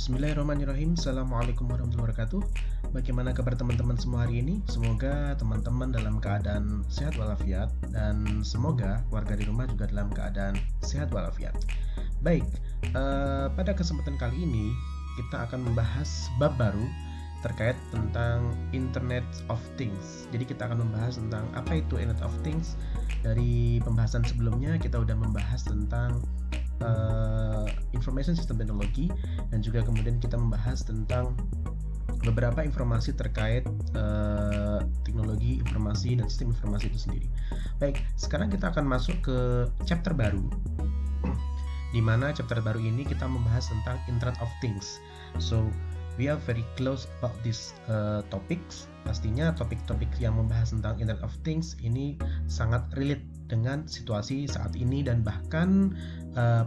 Bismillahirrahmanirrahim. Assalamualaikum warahmatullahi wabarakatuh. Bagaimana kabar teman-teman semua hari ini? Semoga teman-teman dalam keadaan sehat walafiat dan semoga warga di rumah juga dalam keadaan sehat walafiat. Baik, pada kesempatan kali ini kita akan membahas bab baru terkait tentang Internet of Things. Jadi kita akan membahas tentang apa itu Internet of Things. Dari pembahasan sebelumnya kita sudah membahas tentang Information System Technology, dan juga kemudian kita membahas tentang beberapa informasi terkait teknologi informasi dan sistem informasi itu sendiri. Baik, sekarang kita akan masuk ke chapter baru, di mana chapter baru ini kita membahas tentang Internet of Things. So we are very close about these topics. Pastinya topik-topik yang membahas tentang Internet of Things ini sangat relate dengan situasi saat ini dan bahkan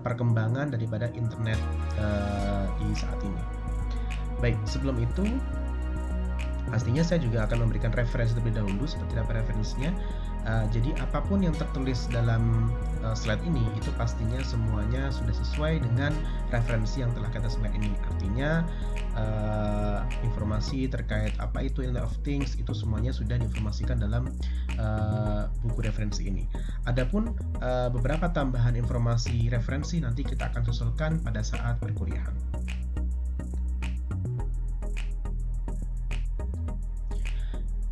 perkembangan daripada internet di saat ini. Baik, sebelum itu pastinya saya juga akan memberikan referensi terlebih dahulu seperti apa referensinya. Jadi apapun yang tertulis dalam slide ini itu pastinya semuanya sudah sesuai dengan referensi yang telah kita slide ini. Artinya informasi terkait apa itu Internet of Things itu semuanya sudah diinformasikan dalam buku referensi ini. Adapun beberapa tambahan informasi referensi nanti kita akan susulkan pada saat perkuliahan.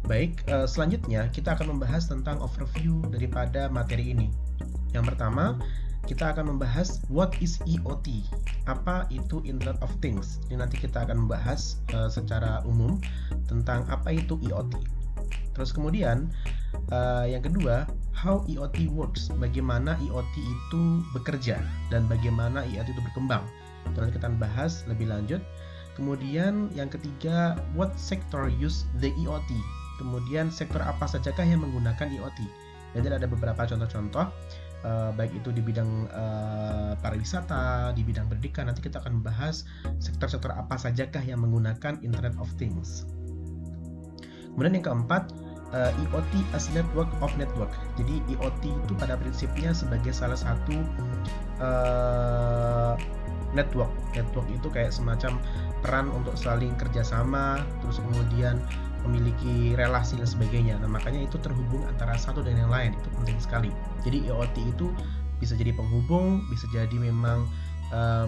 Baik, selanjutnya kita akan membahas tentang overview daripada materi ini. Yang pertama, kita akan membahas what is IoT, apa itu Internet of Things. Ini nanti kita akan membahas secara umum tentang apa itu IoT. Terus kemudian yang kedua, how IoT works, bagaimana IoT itu bekerja dan bagaimana IoT itu berkembang. Itu nanti kita akan bahas lebih lanjut. Kemudian yang ketiga, what sector use the IoT. Kemudian sektor apa sajakah yang menggunakan IoT. Jadi ada beberapa contoh-contoh, baik itu di bidang pariwisata, di bidang pendidikan. Nanti kita akan membahas sektor-sektor apa sajakah yang menggunakan Internet of Things. Kemudian yang keempat, IoT as network of network. Jadi IoT itu pada prinsipnya sebagai salah satu network. Network itu kayak semacam peran untuk saling kerjasama, terus kemudian memiliki relasi dan sebagainya. Nah, makanya itu terhubung antara satu dan yang lain, itu penting sekali. Jadi IoT itu bisa jadi penghubung, bisa jadi memang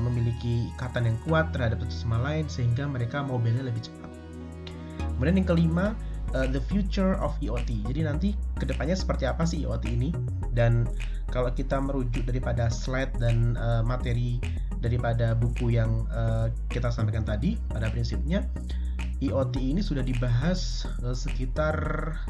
memiliki ikatan yang kuat terhadap satu sama lain sehingga mereka mobilnya lebih cepat. Kemudian yang kelima, the future of IoT. Jadi nanti kedepannya seperti apa sih IoT ini? Dan kalau kita merujuk daripada slide dan materi daripada buku yang kita sampaikan tadi, pada prinsipnya IoT ini sudah dibahas sekitar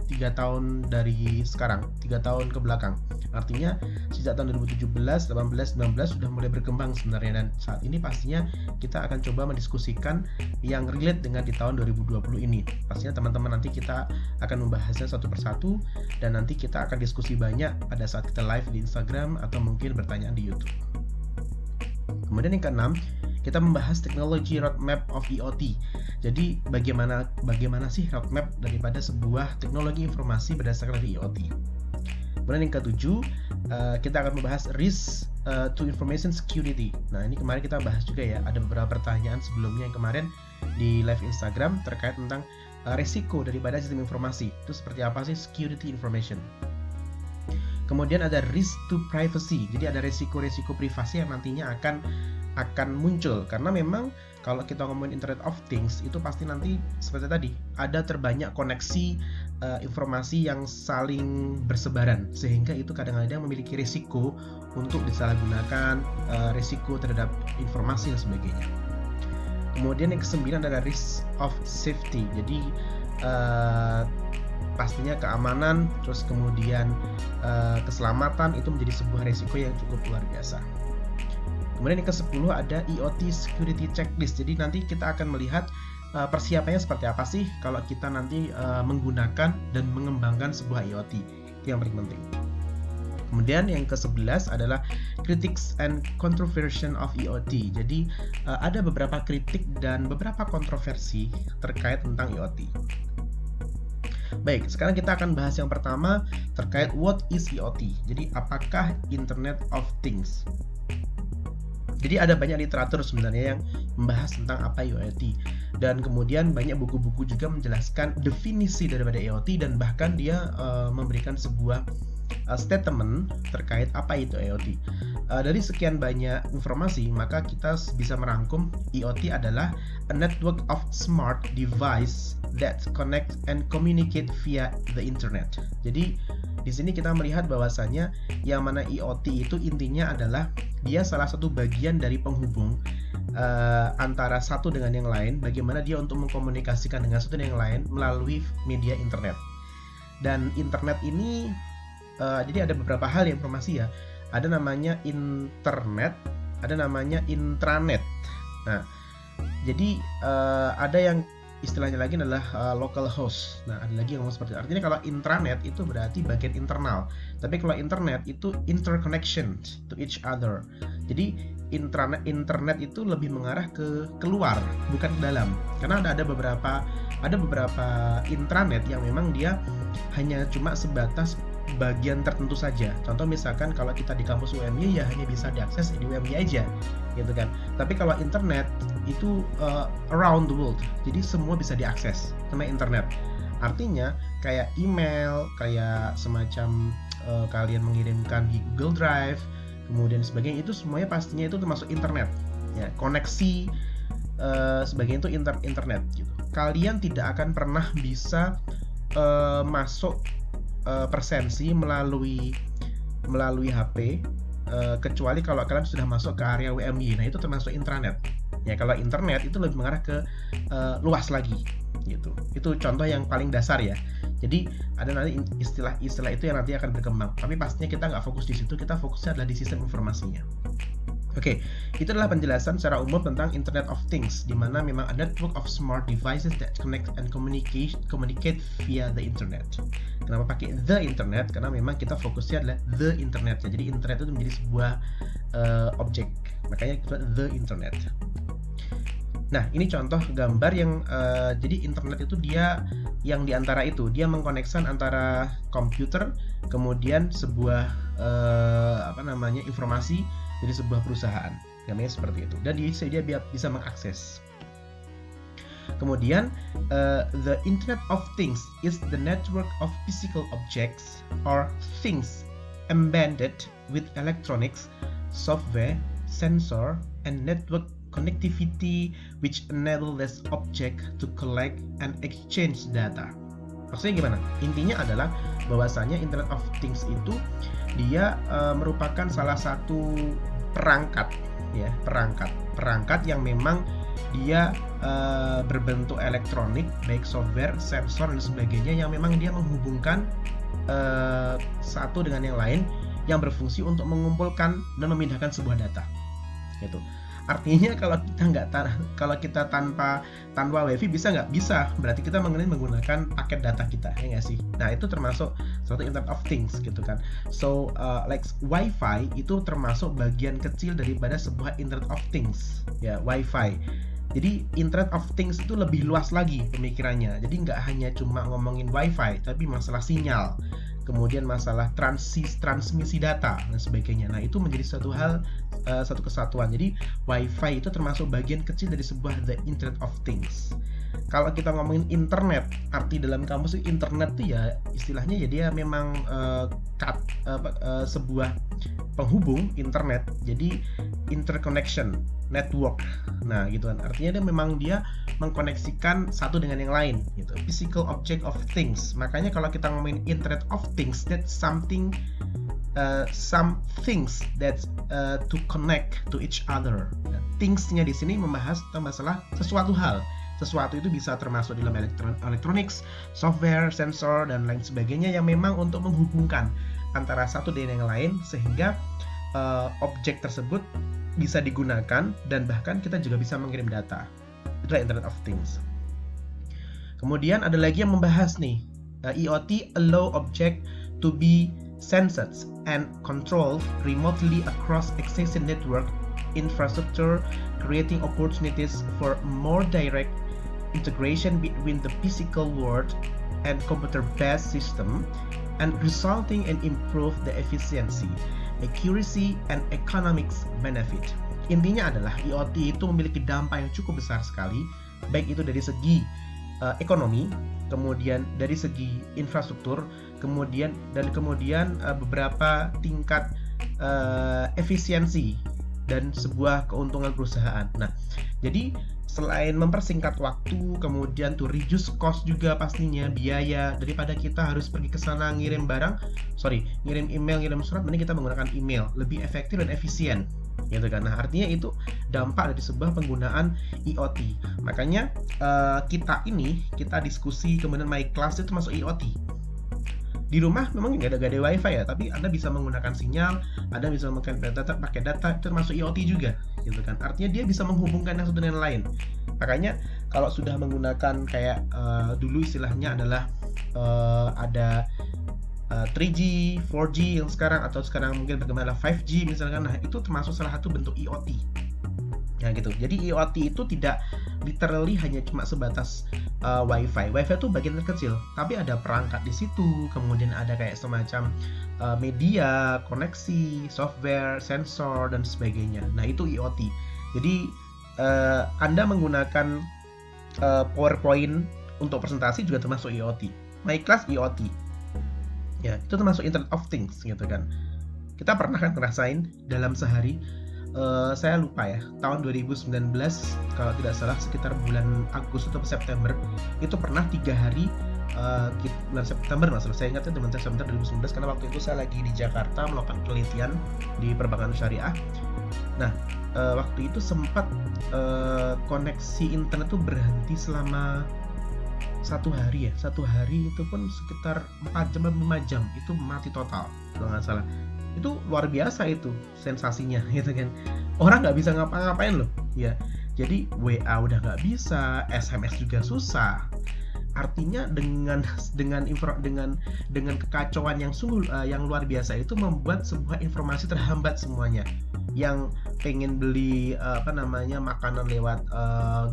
3 tahun dari sekarang, 3 tahun ke belakang. Artinya sejak tahun 2017, 18, 19 sudah mulai berkembang sebenarnya, dan saat ini pastinya kita akan coba mendiskusikan yang relate dengan di tahun 2020 ini. Pastinya teman-teman nanti kita akan membahasnya satu persatu dan nanti kita akan diskusi banyak pada saat kita live di Instagram atau mungkin bertanyaan di YouTube. Kemudian yang keenam, kita membahas teknologi roadmap of IoT. Jadi bagaimana sih roadmap daripada sebuah teknologi informasi berdasarkan dari IoT. Kemudian yang ketujuh, kita akan membahas risk to information security. Nah, ini kemarin kita bahas juga ya, ada beberapa pertanyaan sebelumnya yang kemarin di live Instagram terkait tentang resiko daripada sistem informasi. Itu seperti apa sih security information. Kemudian ada risk to privacy. Jadi ada resiko-resiko privasi yang nantinya akan muncul, karena memang kalau kita ngomongin Internet of Things itu pasti nanti seperti tadi ada terbanyak koneksi informasi yang saling bersebaran, sehingga itu kadang-kadang memiliki risiko untuk disalahgunakan, risiko terhadap informasi dan sebagainya. Kemudian yang kesembilan adalah risk of safety. Jadi pastinya keamanan, terus kemudian keselamatan itu menjadi sebuah risiko yang cukup luar biasa. Kemudian yang ke-10 ada IoT Security Checklist. Jadi nanti kita akan melihat persiapannya seperti apa sih kalau kita nanti menggunakan dan mengembangkan sebuah IoT. Itu yang paling penting. Kemudian yang ke-11 adalah Critics and Controversy of IoT. Jadi ada beberapa kritik dan beberapa kontroversi terkait tentang IoT. Baik, sekarang kita akan bahas yang pertama terkait what is IoT. Jadi apakah Internet of Things? Jadi ada banyak literatur sebenarnya yang membahas tentang apa IoT, dan kemudian banyak buku-buku juga menjelaskan definisi daripada IoT, dan bahkan dia memberikan sebuah statement terkait apa itu IoT. Dari sekian banyak informasi, maka kita bisa merangkum IoT adalah a network of smart device that connect and communicate via the internet. Jadi di sini kita melihat bahwasanya yang mana IoT itu intinya adalah dia salah satu bagian dari penghubung antara satu dengan yang lain, bagaimana dia untuk mengkomunikasikan dengan satu dengan yang lain melalui media internet. Dan internet ini jadi ada beberapa hal informasi ya. Ada namanya internet, ada namanya intranet. Nah, jadi ada yang istilahnya lagi adalah local host. Nah, ada lagi yang ngomong seperti itu. Artinya kalau intranet itu berarti bagian internal. Tapi kalau internet itu interconnection to each other. Jadi internet itu lebih mengarah ke keluar, bukan ke dalam. Karena ada beberapa intranet yang memang dia hanya cuma sebatas bagian tertentu saja. Contoh misalkan kalau kita di kampus UMY ya hanya bisa diakses di UMY aja, gitu kan. Tapi kalau internet itu around the world, jadi semua bisa diakses sama internet. Artinya kayak email, kayak semacam kalian mengirimkan di Google Drive, kemudian sebagainya, itu semuanya pastinya itu termasuk internet. Ya, koneksi sebagainya itu internet. Gitu. Kalian tidak akan pernah bisa masuk presensi melalui HP kecuali kalau kalian sudah masuk ke area WMY. Nah, itu termasuk intranet. Ya, kalau internet itu lebih mengarah ke luas lagi gitu. Itu contoh yang paling dasar ya. Jadi ada nanti istilah itu yang nanti akan berkembang. Tapi pastinya kita nggak fokus di situ, kita fokusnya adalah di sistem informasinya. Oke, itu adalah penjelasan secara umum tentang Internet of Things, di mana memang a network of smart devices that connect and communicate via the internet. Kenapa pakai the internet? Karena memang kita fokusnya adalah the internet. Jadi internet itu menjadi sebuah objek, makanya kita the internet. Nah, ini contoh gambar yang jadi internet itu dia yang diantara itu dia mengkonekkan antara komputer kemudian sebuah informasi dari sebuah perusahaan, namanya seperti itu, dan dia bisa mengakses. Kemudian the Internet of Things is the network of physical objects or things embedded with electronics, software, sensor, and network connectivity which enable this object to collect and exchange data. Maksudnya gimana? Intinya adalah bahwasanya Internet of Things itu dia merupakan salah satu perangkat yang memang dia berbentuk elektronik, baik software, sensor dan sebagainya, yang memang dia menghubungkan satu dengan yang lain yang berfungsi untuk mengumpulkan dan memindahkan sebuah data. Gitu. Artinya kalau kita tanpa WiFi bisa nggak? Bisa. Berarti kita menggunakan paket data kita, ya nggak sih? Nah, itu termasuk suatu Internet of Things gitu kan. So like WiFi itu termasuk bagian kecil daripada sebuah Internet of Things, ya, WiFi. Jadi Internet of Things itu lebih luas lagi pemikirannya. Jadi nggak hanya cuma ngomongin WiFi, tapi masalah sinyal, kemudian masalah transmisi data dan sebagainya. Nah, itu menjadi satu kesatuan. Jadi WiFi itu termasuk bagian kecil dari sebuah the Internet of Things. Kalau kita ngomongin internet, arti dalam kamus itu internet itu ya istilahnya ya dia memang sebuah penghubung internet. Jadi interconnection network. Nah, gitu kan. Artinya dia mengkoneksikan satu dengan yang lain gitu. Physical object of things. Makanya kalau kita ngomongin Internet of Things, that's something some things that to connect to each other. Things-nya di sini membahas tentang masalah sesuatu hal. Sesuatu itu bisa termasuk dalam electronics, software, sensor, dan lain sebagainya yang memang untuk menghubungkan antara satu dengan yang lain sehingga objek tersebut bisa digunakan dan bahkan kita juga bisa mengirim data. Itulah Internet of Things. Kemudian ada lagi yang membahas nih, IoT allow object to be sensed and controlled remotely across existing network infrastructure, creating opportunities for more direct integration between the physical world and computer-based system, and resulting in improved the efficiency, accuracy, and economics benefit. Intinya adalah IoT itu memiliki dampak yang cukup besar sekali, baik itu dari segi ekonomi, kemudian dari segi infrastruktur, kemudian beberapa tingkat efisiensi dan sebuah keuntungan perusahaan. Nah, jadi selain mempersingkat waktu, kemudian to reduce cost juga pastinya, biaya, daripada kita harus pergi ke sana ngirim email, ngirim surat, mending kita menggunakan email, lebih efektif dan efisien, gitu kan. Nah, artinya itu dampak dari sebuah penggunaan IoT. Makanya kita diskusi, kemudian my class itu masuk IoT. Di rumah memang nggak ada wifi ya, tapi Anda bisa menggunakan sinyal, Anda bisa pakai data, itu termasuk IoT juga, gitu kan. Artinya dia bisa menghubungkan yang satu dengan lain. Makanya kalau sudah menggunakan kayak dulu istilahnya adalah ada 3G, 4G yang sekarang, atau sekarang mungkin bagaimana 5G misalkan, nah itu termasuk salah satu bentuk IoT. Nah gitu. Jadi IoT itu tidak literally hanya cuma sebatas wifi. Wifi itu bagian terkecil, tapi ada perangkat di situ, kemudian ada kayak semacam media, koneksi, software, sensor dan sebagainya. Nah itu IoT. Jadi Anda menggunakan PowerPoint untuk presentasi juga termasuk IoT. My class IoT. Ya, itu termasuk Internet of Things gitu kan. Kita pernah kan ngerasain dalam sehari, saya lupa ya, tahun 2019 kalau tidak salah, sekitar bulan Agustus atau September, itu pernah 3 hari, bulan September masalah saya ingatnya teman September 2019, karena waktu itu saya lagi di Jakarta melakukan penelitian di perbankan syariah. Nah, waktu itu sempat koneksi internet tuh berhenti selama 1 hari ya, 1 hari itu pun sekitar 4 jam atau 5 jam itu mati total kalau nggak salah. Itu luar biasa itu sensasinya gitu kan. Orang nggak bisa ngapa-ngapain loh ya. Jadi WA udah nggak bisa, SMS juga susah. Artinya dengan kekacauan yang sungguh yang luar biasa itu membuat sebuah informasi terhambat semuanya. Yang pengen beli makanan lewat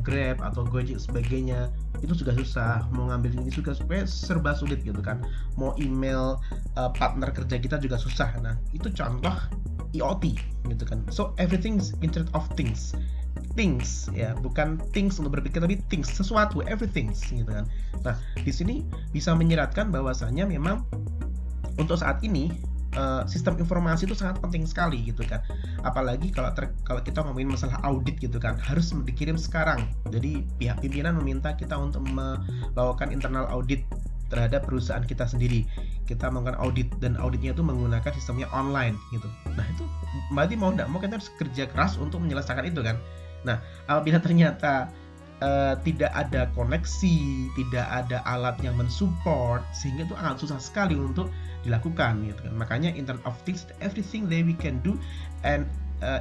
Grab atau Gojek sebagainya itu juga susah, mau ngambil ini juga serba sulit gitu kan. Mau email partner kerja kita juga susah. Nah itu contoh IoT gitu kan. So everything is Internet of Things ya, bukan things untuk berpikir, tapi things, sesuatu, everything gitu kan. Nah di sini bisa menyiratkan bahwasanya memang untuk saat ini sistem informasi itu sangat penting sekali gitu kan. Apalagi kalau kita ngomongin masalah audit gitu kan, harus dikirim sekarang. Jadi pihak pimpinan meminta kita untuk melakukan internal audit terhadap perusahaan kita sendiri. Kita melakukan audit, dan auditnya itu menggunakan sistemnya online gitu. Nah itu berarti mau tidak mau kita harus kerja keras untuk menyelesaikan itu kan. Nah apabila ternyata tidak ada koneksi, tidak ada alat yang mensupport, sehingga itu akan susah sekali untuk dilakukan gitu kan. Makanya Internet of Things, everything that we can do, and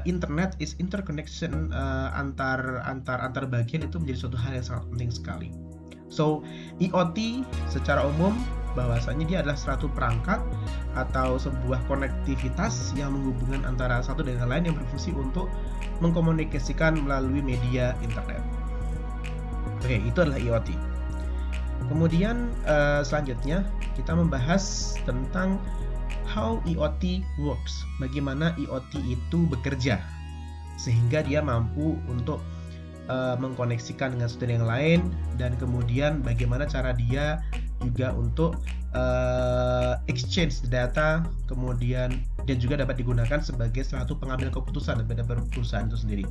internet is interconnection antar bagian, itu menjadi suatu hal yang sangat penting sekali. So IoT secara umum bahwasanya dia adalah suatu perangkat atau sebuah konektivitas yang menghubungkan antara satu dengan lain yang berfungsi untuk mengkomunikasikan melalui media internet. Oke, itu adalah IoT. Kemudian selanjutnya kita membahas tentang how IoT works. Bagaimana IoT itu bekerja sehingga dia mampu untuk mengkoneksikan dengan satu yang lain, dan kemudian bagaimana cara dia juga untuk exchange data, kemudian dan juga dapat digunakan sebagai suatu pengambil keputusan daripada perusahaan itu sendiri.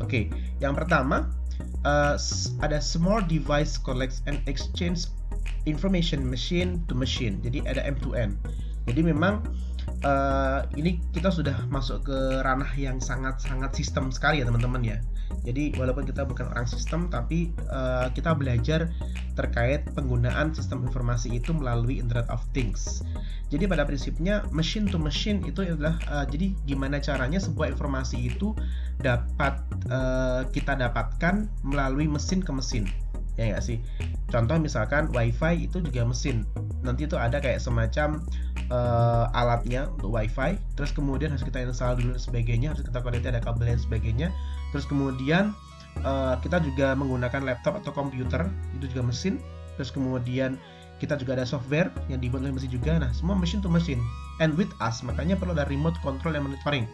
Oke, yang pertama ada small device collects and exchange information machine to machine. Jadi ada M2M. Jadi memang ini kita sudah masuk ke ranah yang sangat-sangat sistem sekali ya teman-teman ya. Jadi walaupun kita bukan orang sistem, tapi kita belajar terkait penggunaan sistem informasi itu melalui Internet of Things. Jadi pada prinsipnya machine to machine itu adalah jadi gimana caranya sebuah informasi itu dapat kita dapatkan melalui mesin ke mesin. Ya nggak sih? Contoh misalkan WiFi itu juga mesin. Nanti itu ada kayak semacam alatnya untuk WiFi, terus kemudian harus kita install dulu dan sebagainya, harus kita connect, ada kabel dan sebagainya. Terus kemudian kita juga menggunakan laptop atau komputer, itu juga mesin. Terus kemudian kita juga ada software yang dibuat oleh mesin juga. Nah, semua machine to machine. and with us. Makanya perlu ada remote control dan monitoring.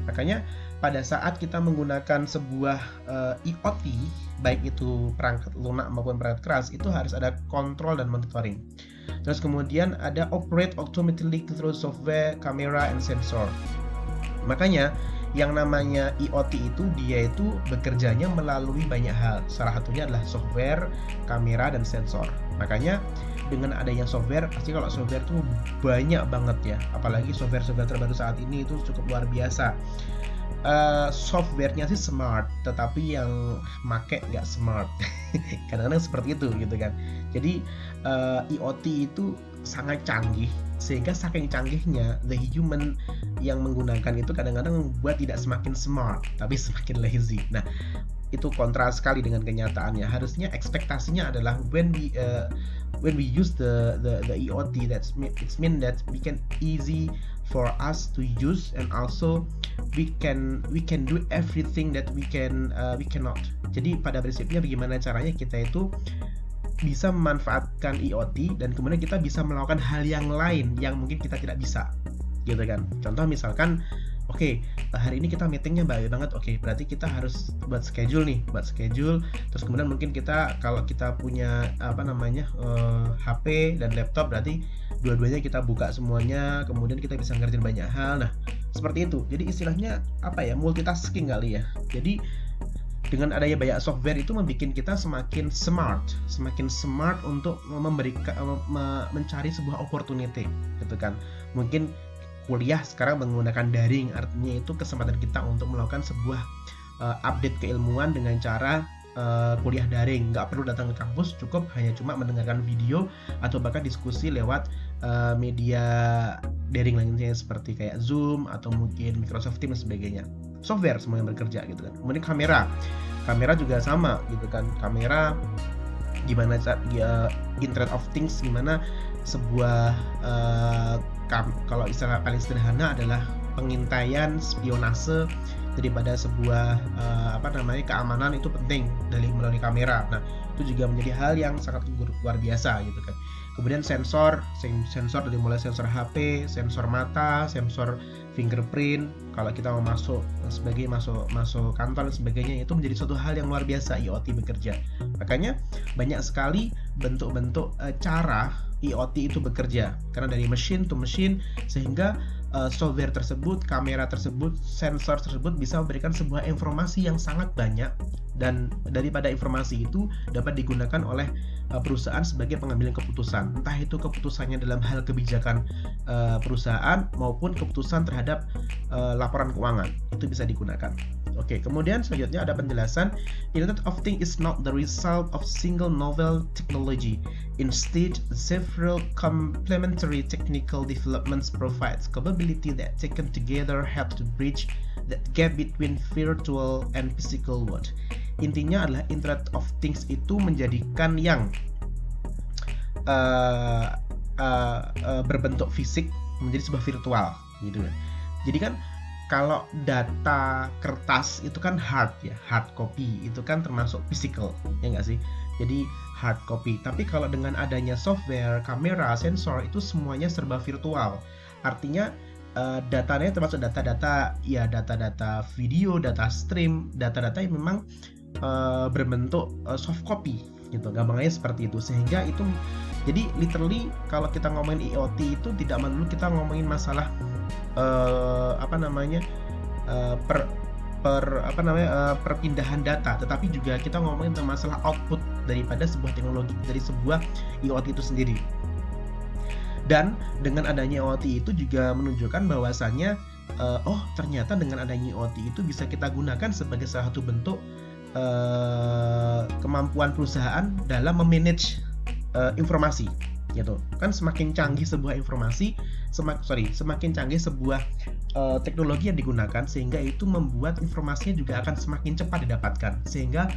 Makanya pada saat kita menggunakan sebuah IoT, baik itu perangkat lunak maupun perangkat keras, itu harus ada kontrol dan monitoring. Terus kemudian ada operate automatically through software, camera, and sensor. Makanya yang namanya IoT itu dia itu bekerjanya melalui banyak hal. Salah satunya adalah software, kamera, dan sensor. Makanya dengan adanya software, pasti kalau software itu banyak banget ya. Apalagi software-software terbaru saat ini itu cukup luar biasa. Softwarenya sih smart, tetapi yang make nggak smart. Kadang-kadang seperti itu gitu kan. Jadi IoT itu sangat canggih, sehingga saking canggihnya the human yang menggunakan itu kadang-kadang membuat tidak semakin smart tapi semakin lazy. Nah, itu kontra sekali dengan kenyataannya. Harusnya ekspektasinya adalah when we use the IoT, it's mean that we can easy for us to use, and also we can do everything that we cannot. Jadi pada prinsipnya bagaimana caranya kita itu bisa memanfaatkan IoT dan kemudian kita bisa melakukan hal yang lain yang mungkin kita tidak bisa, gitu kan. Contoh misalkan, oke, hari ini kita meetingnya baik banget, oke, berarti kita harus buat schedule. Terus kemudian mungkin kita, kalau kita punya HP dan laptop, berarti dua-duanya kita buka semuanya, kemudian kita bisa ngerjain banyak hal. Nah, seperti itu. Jadi istilahnya multitasking kali ya. Jadi dengan adanya banyak software itu membuat kita semakin smart untuk mencari sebuah opportunity, gitu kan. Mungkin kuliah sekarang menggunakan daring, artinya itu kesempatan kita untuk melakukan sebuah update keilmuan dengan cara kuliah daring. Nggak perlu datang ke kampus, cukup hanya cuma mendengarkan video atau bahkan diskusi lewat media daring lainnya seperti kayak Zoom atau mungkin Microsoft Teams dan sebagainya. Software semua yang bekerja gitu kan. Kemudian kamera juga sama gitu kan. Kamera gimana Internet of Things, gimana sebuah kalau istilah paling sederhana adalah pengintaian, spionase daripada sebuah keamanan itu penting melalui kamera. Nah, itu juga menjadi hal yang sangat luar biasa gitu kan. Kemudian sensor dari mulai sensor HP, sensor mata, sensor fingerprint, kalau kita mau masuk kantor dan sebagainya, itu menjadi suatu hal yang luar biasa IoT bekerja. Makanya banyak sekali bentuk-bentuk cara IoT itu bekerja, karena dari machine to machine, sehingga software tersebut, kamera tersebut, sensor tersebut bisa memberikan sebuah informasi yang sangat banyak, dan daripada informasi itu dapat digunakan oleh perusahaan sebagai pengambilan keputusan, entah itu keputusannya dalam hal kebijakan perusahaan maupun keputusan terhadap laporan keuangan, itu bisa digunakan. Oke, kemudian selanjutnya ada penjelasan, Internet of Things is not the result of single novel technology. Instead, several complementary technical developments provides capability that taken together help to bridge that gap between virtual and physical world. Intinya adalah Internet of Things itu menjadikan yang berbentuk fisik menjadi sebuah virtual, gitu kan. Jadi kan kalau data kertas itu kan hard copy, itu kan termasuk physical, ya nggak sih? Jadi hard copy. Tapi kalau dengan adanya software, kamera, sensor, itu semuanya serba virtual. Artinya datanya termasuk data-data video, data stream, data-data yang memang berbentuk soft copy, gitu. Gampangnya seperti itu. Sehingga itu jadi literally kalau kita ngomongin IoT itu tidak melulu kita ngomongin masalah perpindahan data, tetapi juga kita ngomongin tentang masalah output daripada sebuah teknologi, dari sebuah IoT itu sendiri. Dan dengan adanya IoT itu juga menunjukkan bahwasannya ternyata dengan adanya IoT itu bisa kita gunakan sebagai salah satu bentuk kemampuan perusahaan dalam memanage informasi, gitu kan. Semakin canggih sebuah informasi, semakin canggih sebuah teknologi yang digunakan, sehingga itu membuat informasinya juga akan semakin cepat didapatkan, sehingga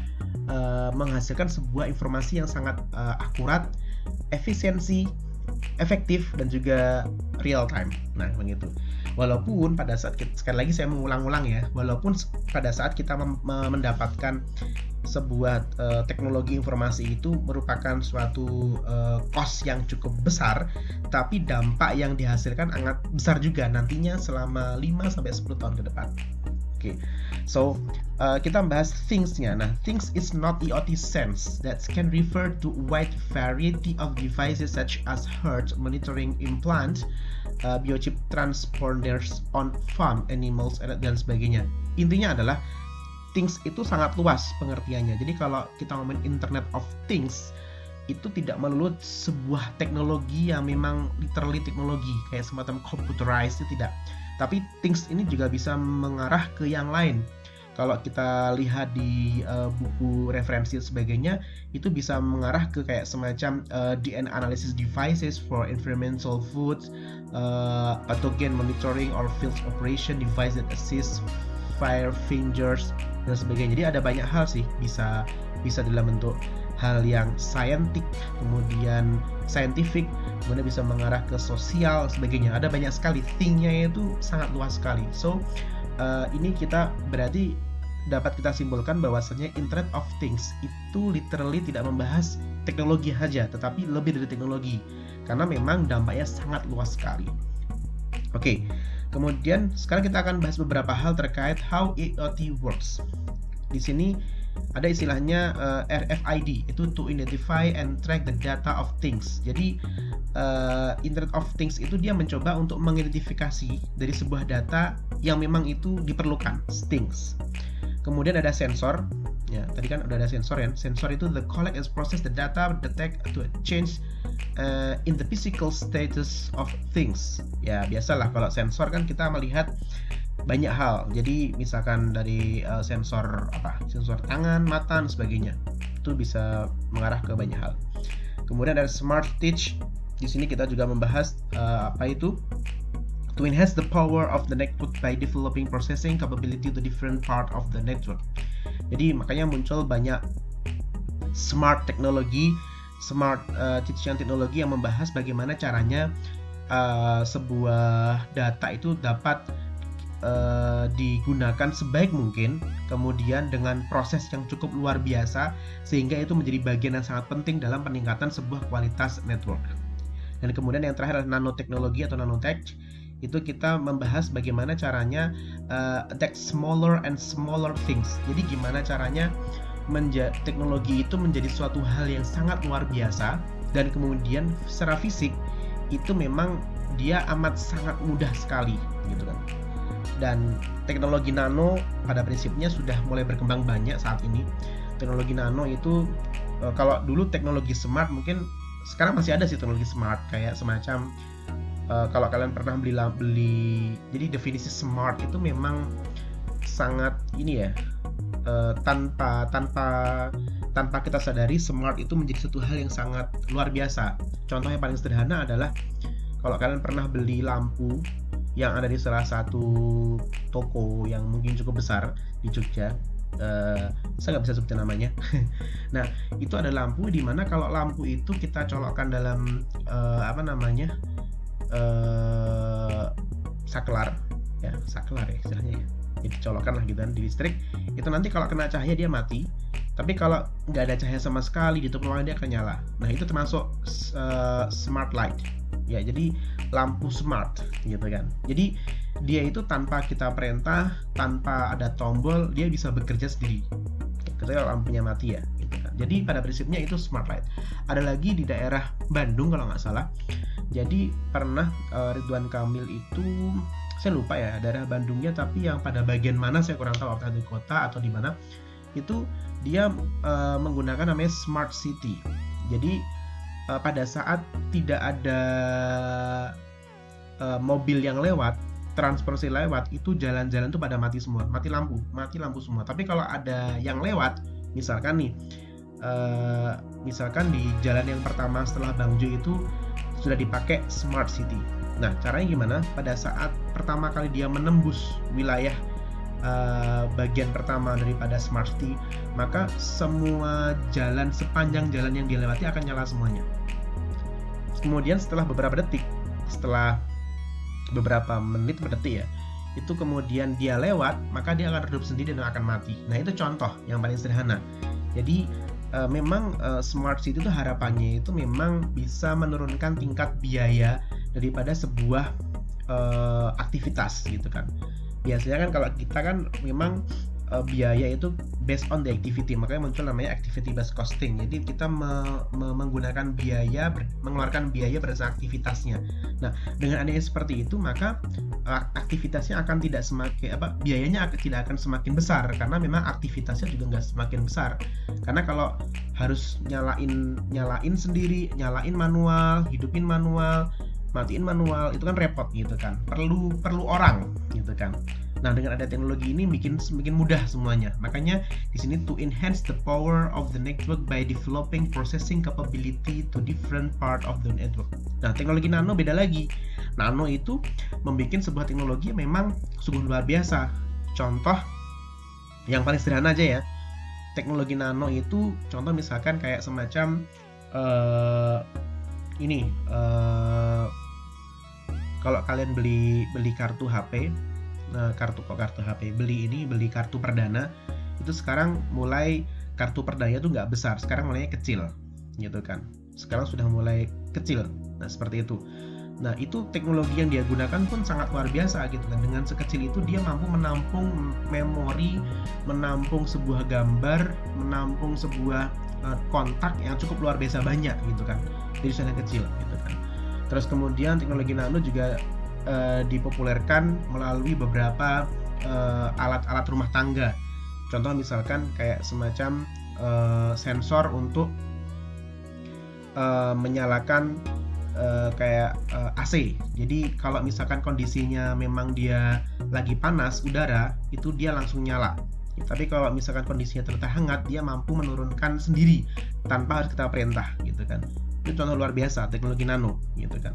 menghasilkan sebuah informasi yang sangat akurat, efisiensi, efektif, dan juga real time. Nah, begitu. Walaupun pada saat sekali lagi saya mengulang-ulang ya, walaupun pada saat kita mendapatkan sebuah teknologi informasi itu merupakan suatu cost yang cukup besar, tapi dampak yang dihasilkan sangat besar juga nantinya selama 5-10 tahun ke depan. Oke, so kita bahas things-nya. Nah, things is not IoT sense that can refer to wide variety of devices such as heart monitoring implant, biochip transponders on farm animals dan sebagainya. Intinya adalah things itu sangat luas pengertiannya. Jadi kalau kita ngomongin Internet of Things itu tidak melulu sebuah teknologi yang memang literally teknologi kayak semacam computerized, itu tidak. Tapi things ini juga bisa mengarah ke yang lain. Kalau kita lihat di buku referensi dan sebagainya, itu bisa mengarah ke kayak semacam DNA analysis devices for environmental foods, pathogen monitoring or field operation device that assist fire fingers dan sebagainya. Jadi ada banyak hal sih, bisa dalam bentuk hal yang scientific, kemudian bisa mengarah ke sosial sebagainya. Ada banyak sekali, thing-nya itu sangat luas sekali. So ini kita berarti dapat kita simpulkan bahwasanya Internet of Things itu literally tidak membahas teknologi saja, tetapi lebih dari teknologi, karena memang dampaknya sangat luas sekali. Oke, kemudian sekarang kita akan bahas beberapa hal terkait how IoT works. Di sini ada istilahnya RFID, itu to identify and track the data of things. Jadi Internet of Things itu dia mencoba untuk mengidentifikasi dari sebuah data yang memang itu diperlukan, things. Kemudian ada sensor, ya tadi kan udah ada sensor ya. Sensor itu the collect and process the data, detect to change in the physical status of things. Ya biasalah kalau sensor kan kita melihat banyak hal. Jadi misalkan dari sensor tangan, mata dan sebagainya. Itu bisa mengarah ke banyak hal. Kemudian ada smart stitch. Di sini kita juga membahas apa itu? To enhance the power of the network by developing processing capability to different part of the network. Jadi makanya muncul banyak smart teknologi, smart teaching teknologi yang membahas bagaimana caranya sebuah data itu dapat digunakan sebaik mungkin, kemudian dengan proses yang cukup luar biasa, sehingga itu menjadi bagian yang sangat penting dalam peningkatan sebuah kualitas network. Dan kemudian yang terakhir adalah nanoteknologi atau nanotech. Itu kita membahas bagaimana caranya attack smaller and smaller things. Jadi gimana caranya teknologi itu menjadi suatu hal yang sangat luar biasa, dan kemudian secara fisik itu memang dia amat sangat mudah sekali gitu kan. Dan teknologi nano pada prinsipnya sudah mulai berkembang banyak saat ini. Teknologi nano itu kalau dulu teknologi smart, mungkin sekarang masih ada sih teknologi smart kayak semacam kalau kalian pernah beli, jadi definisi smart itu memang sangat ini ya, tanpa kita sadari smart itu menjadi satu hal yang sangat luar biasa. Contoh yang paling sederhana adalah kalau kalian pernah beli lampu yang ada di salah satu toko yang mungkin cukup besar di Jogja, saya nggak bisa sebutin namanya. Nah, itu ada lampu di mana kalau lampu itu kita colokkan dalam saklar ya istilahnya ya. Jadi colokkan lah gitu kan di listrik. Itu nanti kalau kena cahaya dia mati. Tapi kalau nggak ada cahaya sama sekali di tutup ruangan dia akan nyala. Nah, itu termasuk smart light. Ya, jadi lampu smart gitu kan. Jadi dia itu tanpa kita perintah, tanpa ada tombol, dia bisa bekerja sendiri. Ketika lampunya mati ya gitu kan. Jadi pada prinsipnya itu smart light. Ada lagi di daerah Bandung kalau nggak salah. Jadi pernah Ridwan Kamil itu, saya lupa ya daerah Bandungnya, tapi yang pada bagian mana saya kurang tahu, apakah di kota atau di mana, itu dia menggunakan namanya smart city. Jadi pada saat tidak ada mobil yang lewat, transportasi lewat, itu jalan-jalan tuh pada mati semua, mati lampu semua. Tapi kalau ada yang lewat, misalkan nih misalkan di jalan yang pertama setelah Bangjo itu sudah dipakai smart city. Nah, caranya gimana? Pada saat pertama kali dia menembus wilayah bagian pertama daripada smart city, maka semua jalan, sepanjang jalan yang dilewati akan nyala semuanya. Kemudian setelah beberapa detik, setelah beberapa menit per detik ya, itu kemudian dia lewat, maka dia akan redup sendiri dan akan mati. Nah, itu contoh yang paling sederhana. Jadi memang smart city itu harapannya itu memang bisa menurunkan tingkat biaya daripada sebuah aktivitas gitu kan. Biasanya kan kalau kita kan memang biaya itu based on the activity, makanya muncul namanya activity based costing. Jadi kita menggunakan biaya, mengeluarkan biaya berdasarkan aktivitasnya. Nah, dengan adanya seperti itu, maka aktivitasnya akan tidak semakin biayanya tidak akan semakin besar, karena memang aktivitasnya juga nggak semakin besar. Karena kalau harus nyalain sendiri, nyalain manual, hidupin manual, matiin manual, itu kan repot gitu kan, perlu orang gitu kan. Nah, dengan ada teknologi ini bikin mudah semuanya. Makanya di sini to enhance the power of the network by developing processing capability to different part of the network. Nah, teknologi nano beda lagi. Nano itu membuat sebuah teknologi yang memang sungguh luar biasa. Contoh yang paling sederhana aja ya. Teknologi nano itu contoh misalkan kayak semacam kalau kalian beli kartu HP, kartu HP, beli kartu perdana, itu sekarang mulai kartu perdana itu nggak besar, sekarang mulainya kecil gitu kan. Sekarang sudah mulai kecil. Nah, seperti itu. Nah, itu teknologi yang dia gunakan pun sangat luar biasa gitu kan. Dengan sekecil itu dia mampu menampung memori, menampung sebuah gambar, menampung sebuah kontak yang cukup luar biasa banyak gitu kan. Dari sana kecil gitu kan. Terus kemudian teknologi nano juga dipopulerkan melalui beberapa alat-alat rumah tangga. Contoh misalkan kayak semacam sensor untuk menyalakan kayak AC. Jadi kalau misalkan kondisinya memang dia lagi panas udara, itu dia langsung nyala. Tapi kalau misalkan kondisinya ternyata hangat, dia mampu menurunkan sendiri tanpa harus kita perintah gitu kan. Itu contoh luar biasa teknologi nano gitu kan.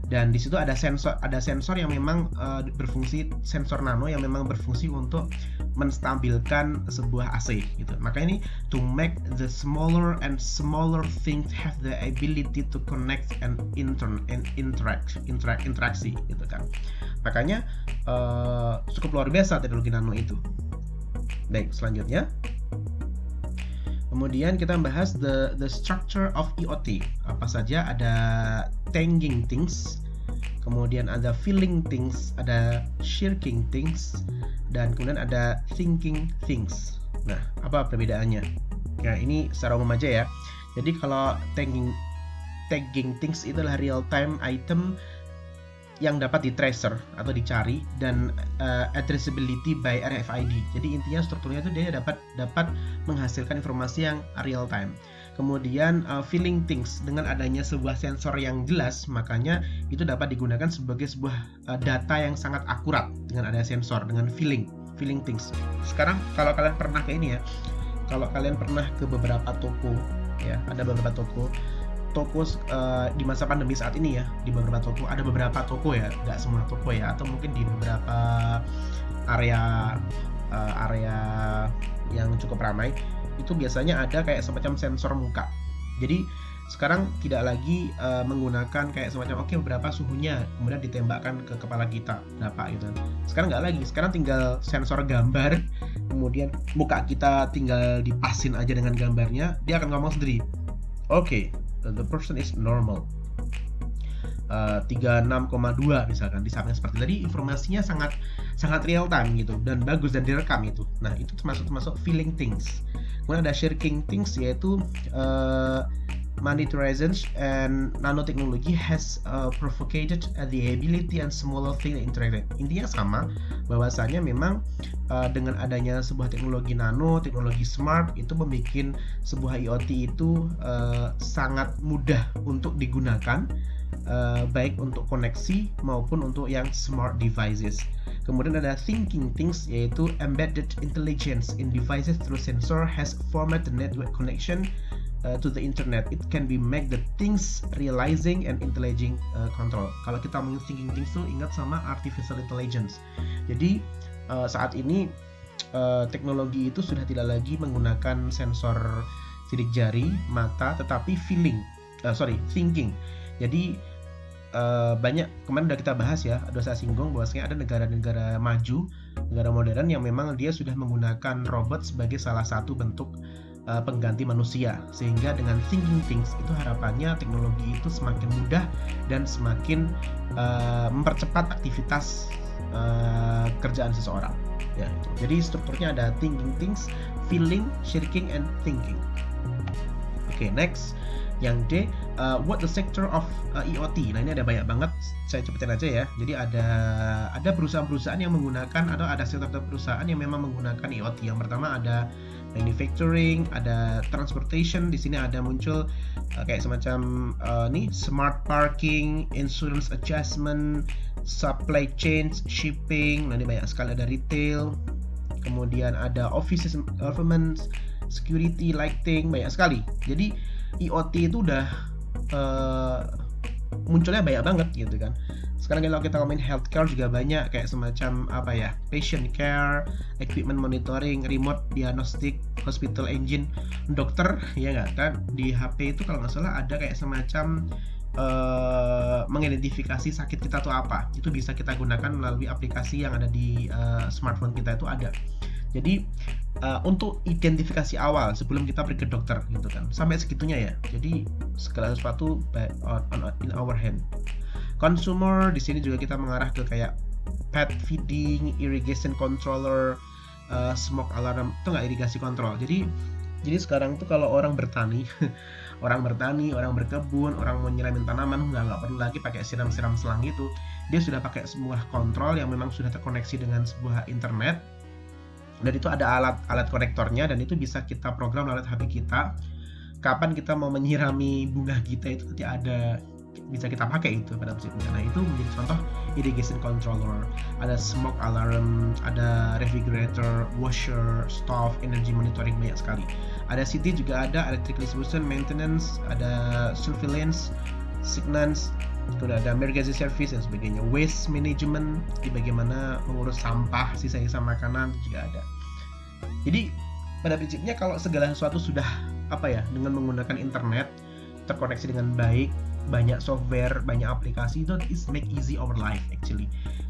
Dan di situ ada sensor yang memang berfungsi, sensor nano yang memang berfungsi untuk menstabilkan sebuah AC gitu. Maka ini to make the smaller and smaller things have the ability to connect and interaksi gitu kan. Makanya cukup luar biasa teknologi nano itu. Baik, selanjutnya kemudian kita bahas the structure of IoT. Apa saja? Ada thinking things, kemudian ada feeling things, ada shirking things, dan kemudian ada thinking things. Nah, apa perbedaannya? Ya, ini secara umum aja ya. Jadi kalau tagging things itu adalah real time item yang dapat di-tracer atau dicari, dan addressability by RFID. Jadi intinya strukturnya itu dia dapat menghasilkan informasi yang real time. Kemudian feeling things, dengan adanya sebuah sensor yang jelas, makanya itu dapat digunakan sebagai sebuah data yang sangat akurat dengan adanya sensor, dengan feeling things. Sekarang kalau kalian pernah ke ini ya, kalau kalian pernah ke beberapa toko ya, ada beberapa toko di masa pandemi saat ini ya, di beberapa toko, ada beberapa toko ya, nggak semua toko ya, atau mungkin di beberapa area yang cukup ramai, itu biasanya ada kayak semacam sensor muka. Jadi sekarang tidak lagi menggunakan kayak semacam berapa suhunya, kemudian ditembakkan ke kepala kita berapa gitu. Sekarang nggak lagi, sekarang tinggal sensor gambar, kemudian muka kita tinggal dipasin aja dengan gambarnya, dia akan ngomong sendiri. The person is normal. 36,2 misalkan, di samping seperti tadi, informasinya sangat real time gitu, dan bagus, dan direkam itu. Nah, itu termasuk feeling things. Kemudian ada shirking things, yaitu miniaturization and nanotechnology has propagated the ability and smaller thing integrated. Intinya sama, bahwasanya memang dengan adanya sebuah teknologi nano, teknologi smart, itu membuat sebuah IoT itu sangat mudah untuk digunakan, baik untuk koneksi maupun untuk yang smart devices. Kemudian ada thinking things, yaitu embedded intelligence in devices through sensor has formed the network connection to the internet. It can be make the things realizing and intelligent control. Kalau kita ngomongin thinking things tuh ingat sama artificial intelligence. Jadi saat ini teknologi itu sudah tidak lagi menggunakan sensor sidik jari, mata, tetapi thinking. Jadi banyak kemarin udah kita bahas ya, udah saya singgung bahwasanya ada negara-negara maju, negara modern yang memang dia sudah menggunakan robot sebagai salah satu bentuk pengganti manusia, sehingga dengan thinking things itu harapannya teknologi itu semakin mudah dan semakin mempercepat aktivitas kerjaan seseorang ya. Jadi strukturnya ada thinking things, feeling, sharing, and thinking. Oke, next yang D, what the sector of IoT. Nah, ini ada banyak banget, saya cepetin aja ya. Jadi ada perusahaan-perusahaan yang menggunakan, atau ada sektor perusahaan yang memang menggunakan IoT. Yang pertama ada manufacturing, ada transportation. Di sini ada muncul kayak semacam nih smart parking, insurance adjustment, supply chain, shipping. Nah, ini banyak sekali, ada retail. Kemudian ada offices, government, security, lighting, banyak sekali. Jadi IoT itu udah munculnya banyak banget gitu kan. Sekarang kalau kita ngomongin healthcare juga banyak, kayak semacam apa ya, patient care, equipment monitoring, remote diagnostic, hospital engine, dokter ya nggak kan. Di HP itu kalau nggak salah ada kayak semacam mengidentifikasi sakit kita tuh apa, itu bisa kita gunakan melalui aplikasi yang ada di smartphone kita itu ada. Jadi untuk identifikasi awal sebelum kita pergi ke dokter gitu kan, sampai segitunya ya. Jadi segala sesuatu in our hand. Consumer, di sini juga kita mengarah ke kayak pet feeding, irrigation controller, smoke alarm, itu nggak irigasi kontrol. Jadi sekarang tuh kalau orang bertani, orang berkebun, orang mau nyiramin tanaman, nggak perlu lagi pakai siram-siram selang gitu. Dia sudah pakai sebuah kontrol yang memang sudah terkoneksi dengan sebuah internet. Dan itu ada alat konektornya, dan itu bisa kita program lewat HP kita. Kapan kita mau menyirami bunga kita itu nanti ada, bisa kita pakai itu pada prinsipnya. Nah, itu menjadi contoh irrigation controller. Ada smoke alarm, ada refrigerator, washer, stove, energy monitoring, banyak sekali. Ada CT juga ada, electric distribution, maintenance, ada surveillance, signals, kemudian ada emergency service dan sebagainya. Waste management, bagaimana mengurus sampah, sisa-sisa makanan juga ada. Jadi pada prinsipnya kalau segala sesuatu sudah dengan menggunakan internet, terkoneksi dengan baik, banyak software, banyak aplikasi, itu is make easy our life actually.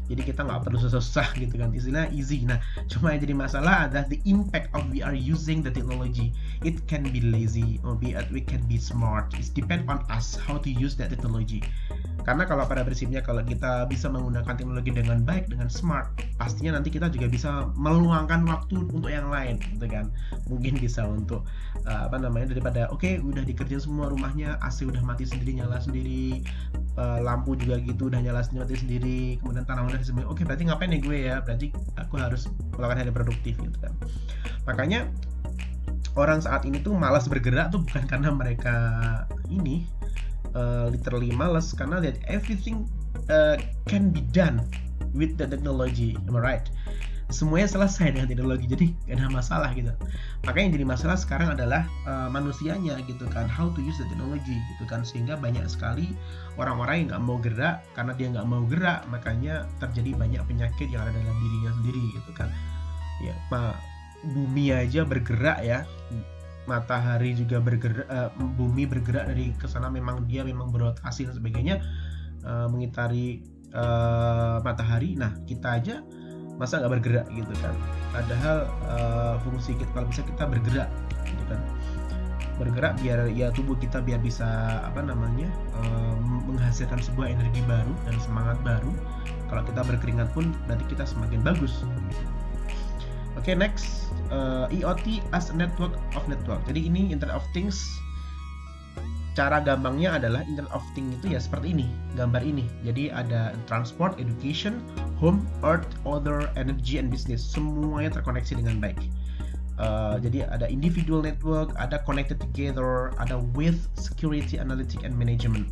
Jadi kita nggak perlu susah-susah gitu kan, istilah easy. Nah, cuma yang jadi masalah adalah the impact of we are using the technology. It can be lazy or we can be smart. It depend on us how to use that technology. Karena kalau pada prinsipnya kalau kita bisa menggunakan teknologi dengan baik, dengan smart, pastinya nanti kita juga bisa meluangkan waktu untuk yang lain gitu kan. Mungkin bisa untuk daripada udah dikerjain semua rumahnya, AC udah mati sendiri, nyala sendiri, lampu juga gitu udah nyala sendiri, mati sendiri, kemudian tanaman udah disembunyi. Berarti ngapain nih gue ya? Berarti aku harus melakukan hal yang produktif gitu kan. Makanya orang saat ini tuh malas bergerak tuh bukan karena mereka ini literally malas, karena that everything can be done with the technology, am I right? Semuanya selesai dengan teknologi, jadi gak ada masalah gitu. Makanya yang jadi masalah sekarang adalah manusianya gitu kan, how to use the technology gitu kan, sehingga banyak sekali orang-orang yang nggak mau gerak. Karena dia nggak mau gerak, makanya terjadi banyak penyakit yang ada dalam dirinya sendiri gitu kan. Ya, bumi aja bergerak ya, matahari juga bergerak, bumi bergerak dari kesana, memang berotasi dan sebagainya, mengitari matahari. Nah, kita aja masa nggak bergerak gitu kan, padahal fungsi kita kalau bisa kita bergerak gitu kan, bergerak biar ya tubuh kita biar bisa menghasilkan sebuah energi baru dan semangat baru. Kalau kita berkeringat pun berarti kita semakin bagus gitu. Oke, next, IoT as a network of network. Jadi ini Internet of Things. Cara gampangnya adalah Internet of Things itu ya seperti ini, gambar ini. Jadi ada transport, education, home, earth, other, energy, and business. Semuanya terkoneksi dengan baik. Jadi ada individual network, ada connected together, ada with, security, analytic, and management.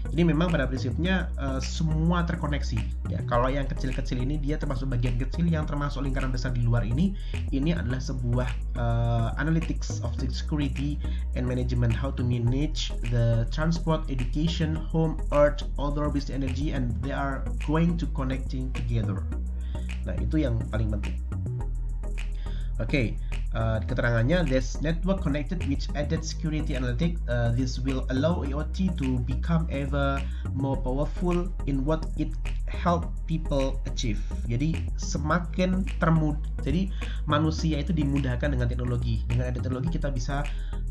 Jadi memang pada prinsipnya semua terkoneksi. Ya, kalau yang kecil-kecil ini dia termasuk bagian kecil yang termasuk lingkaran besar di luar ini. Ini adalah sebuah analytics of security and management, how to manage the transport, education, home, earth, other, business, energy, and they are going to connecting together. Nah, itu yang paling penting. Oke, Keterangannya, this network connected with added security analytic. This will allow IoT to become ever more powerful in what it help people achieve. Jadi semakin jadi manusia itu dimudahkan dengan teknologi. Dengan ada teknologi kita bisa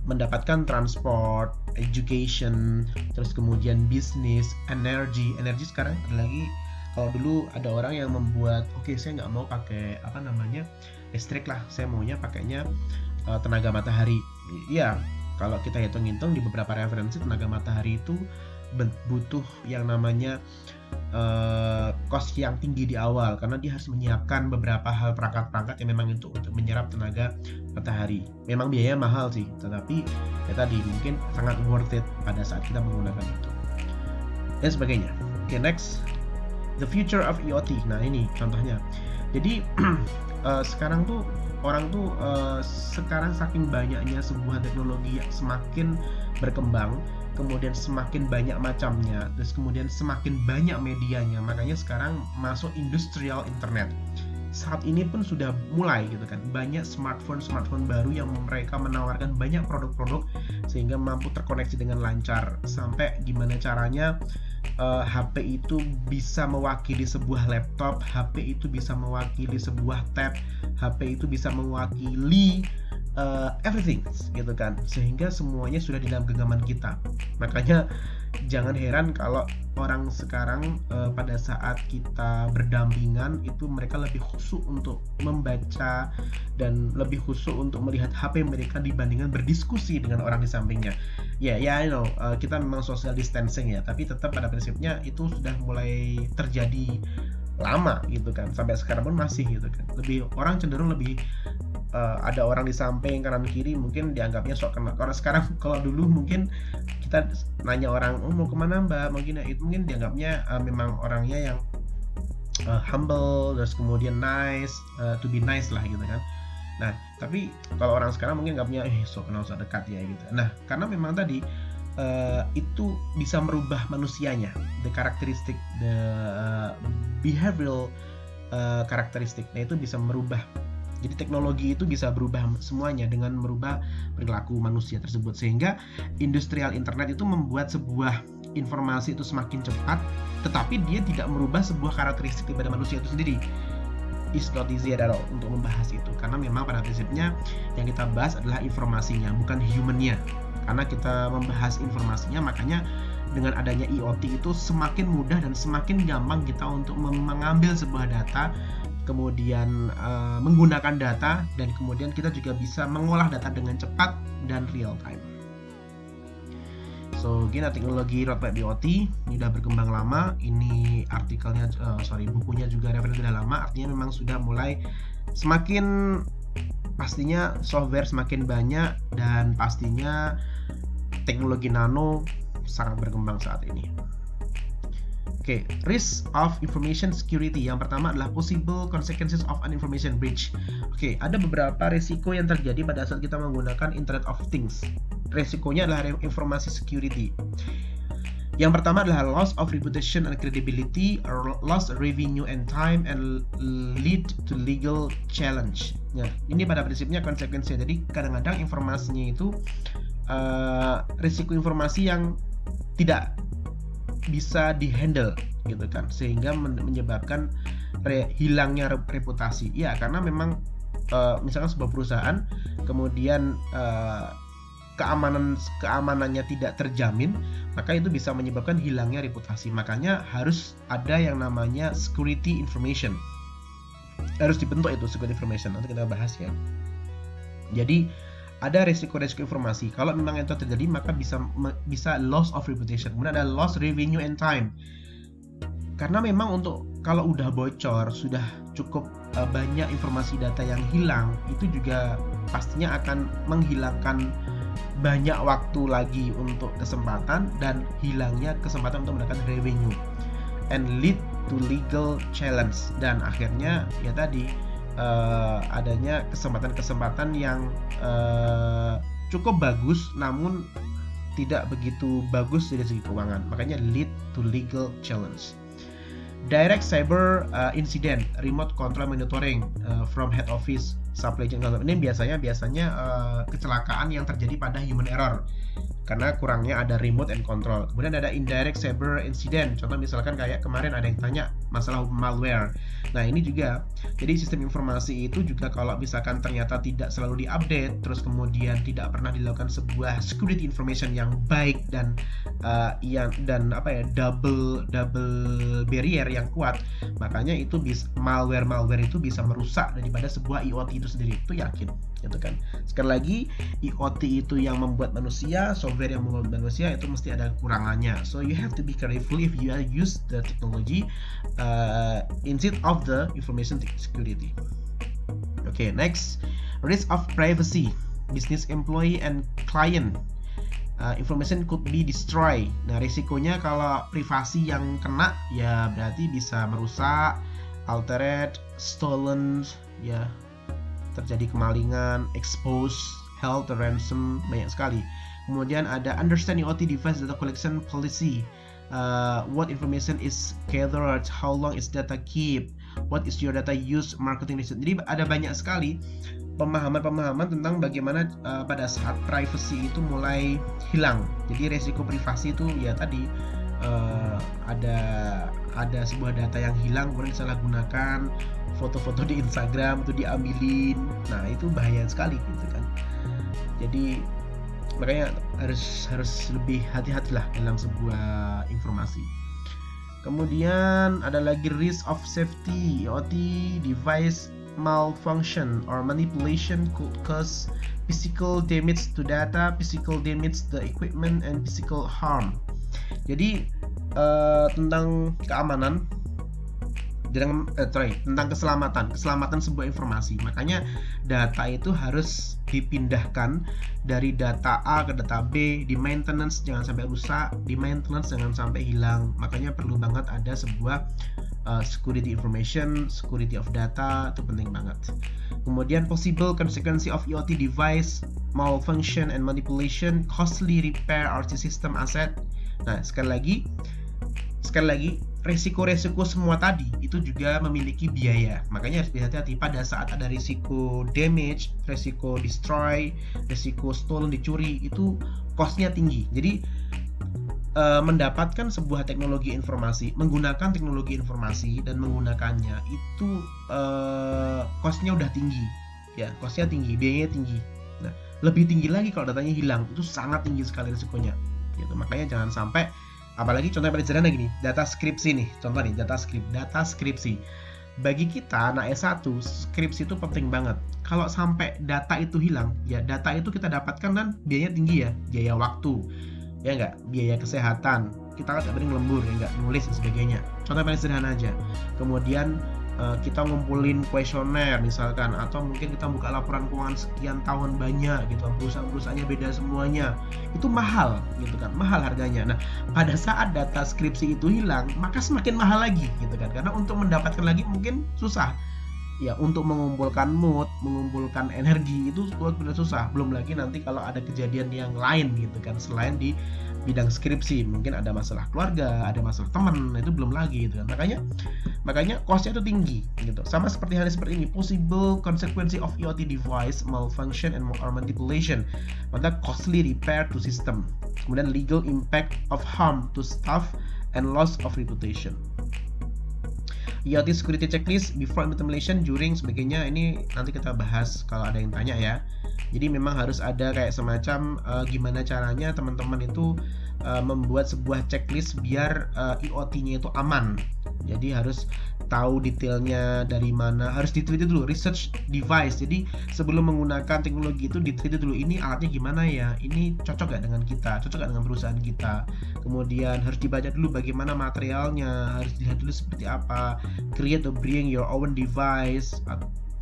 mendapatkan transport, education, terus kemudian bisnis, energi sekarang ada lagi. Kalau dulu ada orang yang membuat, saya nggak mau pakai listrik lah, saya maunya pakainya tenaga matahari. Iya, kalau kita hitung-hitung di beberapa referensi, tenaga matahari itu butuh yang namanya cost yang tinggi di awal, karena dia harus menyiapkan beberapa hal perangkat-perangkat yang memang untuk menyerap tenaga matahari. Memang biayanya mahal sih, tetapi ya tadi mungkin sangat worth it pada saat kita menggunakan itu dan sebagainya. Next, the future of IoT. Nah, ini contohnya. Jadi sekarang tuh orang tuh sekarang saking banyaknya sebuah teknologi yang semakin berkembang, kemudian semakin banyak macamnya, terus kemudian semakin banyak medianya, makanya sekarang masuk industrial internet. Saat ini pun sudah mulai gitu kan, banyak smartphone baru yang mereka menawarkan banyak produk-produk sehingga mampu terkoneksi dengan lancar, sampai gimana caranya HP itu bisa mewakili sebuah laptop, HP itu bisa mewakili sebuah tab, HP itu bisa mewakili everything gitu kan, sehingga semuanya sudah di dalam genggaman kita. Makanya jangan heran kalau orang sekarang pada saat kita berdampingan itu mereka lebih khusyuk untuk membaca dan lebih khusyuk untuk melihat HP mereka dibandingkan berdiskusi dengan orang di sampingnya. I know, kita memang social distancing ya, tapi tetap pada prinsipnya itu sudah mulai terjadi lama gitu kan, sampai sekarang pun masih gitu kan. Orang cenderung lebih ada orang di samping kanan kiri mungkin dianggapnya sok kenal. Karena sekarang kalau dulu mungkin kita nanya orang, mau kemana mbak, mungkin itu mungkin dianggapnya memang orangnya yang humble, terus kemudian nice, to be nice lah gitu kan. Nah, tapi kalau orang sekarang mungkin anggapnya sok kenal, sok dekat ya gitu. Nah, karena memang tadi itu bisa merubah manusianya, the characteristic, the behavioral karakteristik. Nah, itu bisa merubah. Jadi teknologi itu bisa berubah semuanya dengan merubah perilaku manusia tersebut, sehingga industrial internet itu membuat sebuah informasi itu semakin cepat, tetapi dia tidak merubah sebuah karakteristik daripada manusia itu sendiri. It's not easy at all untuk membahas itu, karena memang pada prinsipnya yang kita bahas adalah informasinya, bukan humannya. Karena kita membahas informasinya, makanya dengan adanya IoT itu semakin mudah dan semakin gampang kita untuk mengambil sebuah data, kemudian menggunakan data, dan kemudian kita juga bisa mengolah data dengan cepat dan real time. So, gini teknologi roadmap IoT ini udah berkembang lama. Ini artikelnya, bukunya juga referensi udah lama. Artinya memang sudah mulai semakin, pastinya software semakin banyak, dan pastinya teknologi nano sangat berkembang saat ini. Risk of information security. Yang pertama adalah possible consequences of an information breach. Ada beberapa risiko yang terjadi pada saat kita menggunakan Internet of Things. Risikonya adalah informasi security. Yang pertama adalah loss of reputation and credibility, loss revenue and time, and lead to legal challenge. Nah, ini pada prinsipnya konsekuensinya. Jadi kadang-kadang informasinya itu risiko informasi yang tidak bisa dihandle gitu kan, sehingga menyebabkan hilangnya reputasi. Ya, karena memang misalkan sebuah perusahaan kemudian keamanannya tidak terjamin, maka itu bisa menyebabkan hilangnya reputasi. Makanya harus ada yang namanya security information. Harus dibentuk itu security information. Nanti kita bahas ya. Jadi ada resiko-resiko informasi. Kalau memang itu terjadi, maka bisa loss of reputation. Kemudian ada loss revenue and time. Karena memang untuk kalau udah bocor, sudah cukup banyak informasi data yang hilang, itu juga pastinya akan menghilangkan banyak waktu lagi untuk kesempatan dan hilangnya kesempatan untuk mendapatkan revenue, and lead to legal challenge. Dan akhirnya ya tadi adanya kesempatan-kesempatan yang cukup bagus namun tidak begitu bagus dari segi keuangan, makanya lead to legal challenge. Direct cyber incident, remote control monitoring from head office supply chain concept ini biasanya kecelakaan yang terjadi pada human error karena kurangnya ada remote and control. Kemudian ada indirect cyber incident. Contoh misalkan kayak kemarin ada yang tanya masalah malware. Nah, ini juga. Jadi sistem informasi itu juga kalau misalkan ternyata tidak selalu diupdate, terus kemudian tidak pernah dilakukan sebuah security information yang baik dan double barrier yang kuat, makanya itu malware itu bisa merusak daripada sebuah IoT itu sendiri. Itu yakin, gitu kan. Sekali lagi, IoT itu yang membuat manusia, software yang membuat manusia itu mesti ada kekurangannya. So you have to be careful if you use the technology instead of the information security. Okay, next, risk of privacy, business employee and client. Information could be destroyed. Nah, risikonya kalau privasi yang kena ya berarti bisa merusak, altered, stolen, ya terjadi kemalingan, expose, held, ransom, banyak sekali. Kemudian ada understand IoT device data collection policy. What information is gathered, how long is data keep, what is your data use, marketing research. Jadi ada banyak sekali pemahaman tentang bagaimana pada saat privacy itu mulai hilang. Jadi resiko privasi itu ya tadi ada sebuah data yang hilang kemudian disalahgunakan, foto-foto di Instagram itu diambilin. Nah, itu bahaya sekali gitu kan. Jadi makanya harus lebih hati-hatilah dalam sebuah informasi. Kemudian ada lagi risk of safety, IoT device malfunction or manipulation could cause physical damage to data, physical damage the equipment, and physical harm. Jadi tentang keamanan, tentang keselamatan sebuah informasi. Makanya data itu harus dipindahkan dari data A ke data B, di maintenance jangan sampai rusak, di maintenance jangan sampai hilang. Makanya perlu banget ada sebuah security information, security of data, itu penting banget. Kemudian possible consequence of IoT device malfunction and manipulation, costly repair RT system asset. Nah, sekali lagi resiko-resiko semua tadi itu juga memiliki biaya. Makanya harus hati-hati pada saat ada risiko damage, risiko destroy, risiko stolen, dicuri, itu cost-nya tinggi. Jadi mendapatkan sebuah teknologi informasi, menggunakan teknologi informasi dan menggunakannya itu cost-nya udah tinggi. Ya, cost-nya tinggi, biayanya tinggi. Nah, lebih tinggi lagi kalau datanya hilang, itu sangat tinggi sekali risikonya. Gitu. Makanya jangan sampai, apalagi contohnya paling sederhana gini, data skripsi nih, contoh nih data skripsi. Bagi kita anak S1, skripsi itu penting banget. Kalau sampai data itu hilang, ya data itu kita dapatkan dan biayanya tinggi ya, biaya waktu, ya enggak, biaya kesehatan, kita kan nggak boleh lembur, ya enggak, nulis dan sebagainya. Contoh paling sederhana aja. Kemudian kita ngumpulin kuesioner misalkan, atau mungkin kita buka laporan keuangan sekian tahun banyak gitu, perusahaan-perusahaannya beda semuanya, itu mahal gitu kan, mahal harganya. Nah, pada saat data skripsi itu hilang, maka semakin mahal lagi gitu kan, karena untuk mendapatkan lagi mungkin susah ya, untuk mengumpulkan mood, mengumpulkan energi itu benar susah. Belum lagi nanti kalau ada kejadian yang lain gitu kan, selain di bidang skripsi, mungkin ada masalah keluarga, ada masalah teman, itu belum lagi gitu kan. Makanya cost-nya itu tinggi gitu. Sama seperti halnya seperti ini, possible consequence of IoT device malfunction and or manipulation, maka costly repair to system. Kemudian legal impact of harm to staff and loss of reputation. IoT security checklist before implementation, during, sebagainya, ini nanti kita bahas kalau ada yang tanya ya. Jadi memang harus ada kayak semacam gimana caranya teman-teman itu membuat sebuah checklist biar IoT-nya itu aman. Jadi harus tahu detailnya dari mana, harus diteliti dulu, research device. Jadi sebelum menggunakan teknologi itu diteliti dulu, ini alatnya gimana ya, ini cocok gak dengan kita, cocok gak dengan perusahaan kita. Kemudian harus dibaca dulu bagaimana materialnya, harus dilihat dulu seperti apa, create or bring your own device,